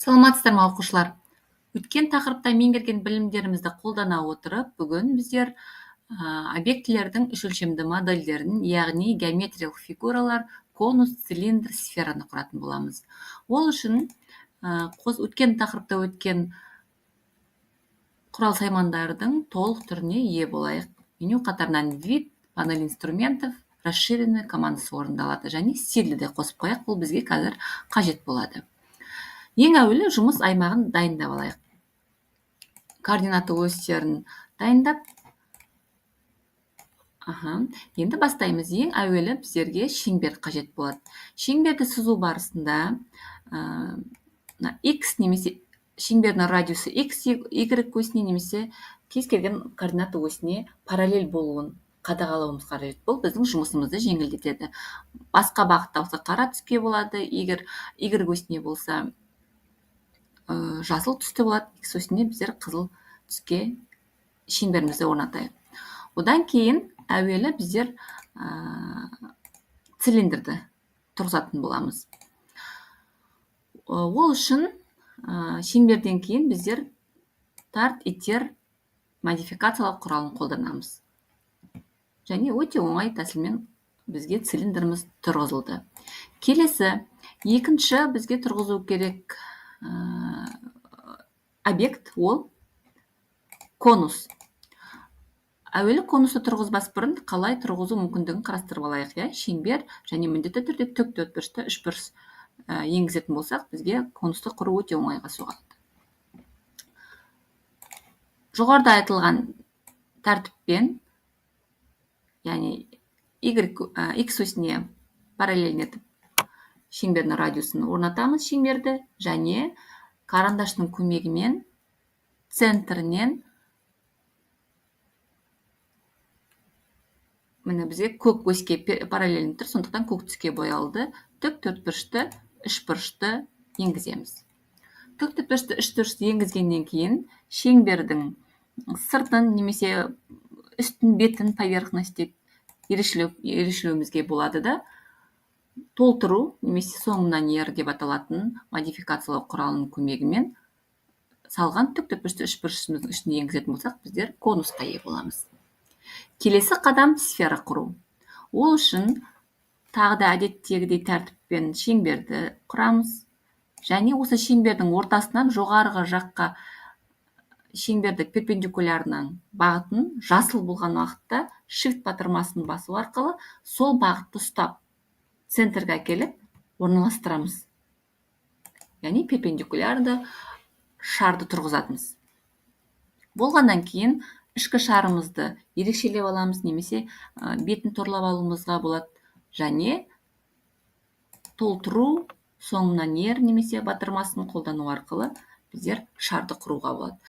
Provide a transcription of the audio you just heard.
Саламатсыздар ма оқушылар? Өткен тақырыпта меңгерген білімдерімізді қолдана отырып, бүгін біздер объектілердің үш өлшемді модельдерін, яғни геометриялық фигуралар, конус, цилиндр, сфераны құратын боламыз. Ол үшін өткен тақырыпта өткен құрал саймандардың толық түріне ие болайық. Меню қатарынан вид, панель инструментов, расширенный командасы орындалады және стильді де қосып қояйық, бұл бізге қазір қажет болады. Ең әуелі жұмыс аймағын дайындап алайық. Координаты осьтерін дайындап, енді бастаймыз. Ең әуелі біздерге шеңбер қажет болады. Шеңберді сызу барысында x немесе шеңбердің радиусы x, y осіне немесе кез келген координаты осіне параллель болуын қадағалауымыз қажет. Бұл біздің жұмысымызды жеңілдетеді. Басқа бағытта болса қара түске болады, егер y осіне болса жасыл түсті болады, x осіне біздер қызыл түске шеңберімізді орнатайық. Одан кейін әуелі біздер цилиндрді тұрғызатын боламыз. Ол үшін шеңберден кейін біздер тарт, итер модификациялау құралын қолданамыз. Және өте оңай тәсілмен бізге цилиндріміз тұрғызылды. Келесі, екінші бізге тұрғызу керек объект ол конус. Әуелі конусты тұрғызбас бұрын қалай тұрғызу мүмкіндігін қарастырып алайық. Шеңбер және міндетті түрде тік төртбұрышты үшбұрыш енгізетін болсақ, бізге конусты құру өте оңайға соғады. Жоғарыда айтылған тәртіппен, яғни x осіне параллель етіп шеңбердің радиусын орнатамыз шеңберді және карандаштың көмегімен центрінен міне бізге көк оське параллель тұр, сондықтан көк түске боялды. Тік төртбұрышты үшбұрышты енгіземіз. Тік төртбұрышты үшбұрышты енгізгеннен кейін шеңбердің сыртын немесе үстін бетін поверхности ерешілеуімізге болады да, толтыру немесе соңынан ер деп аталатын модификациялау құралының көмегімен салған тік төртбұрышты үшбұрышымыздың ішіне енгізетін болсақ, біздер конусқа ие боламыз. Келесі қадам сфера құру. Ол үшін тағы да әдеттегідей тәртіппен шеңберді құрамыз және осы шеңбердің ортасынан жоғарғы жаққа шеңберді перпендикулярынан бағытын жасыл болған уақытта shift батырмасын басу арқылы сол бағытты ұстап центрге әкеліп орналастырамыз. Яғни перпендикулярды шарды тұрғызатымыз. Болғаннан кейін ішкі шарымызды ерекшелеп аламыз, немесе бетін торлап алуымызға болады және толтыру соңынан ер немесе батырмасын қолдану арқылы біздер шарды құруға болады.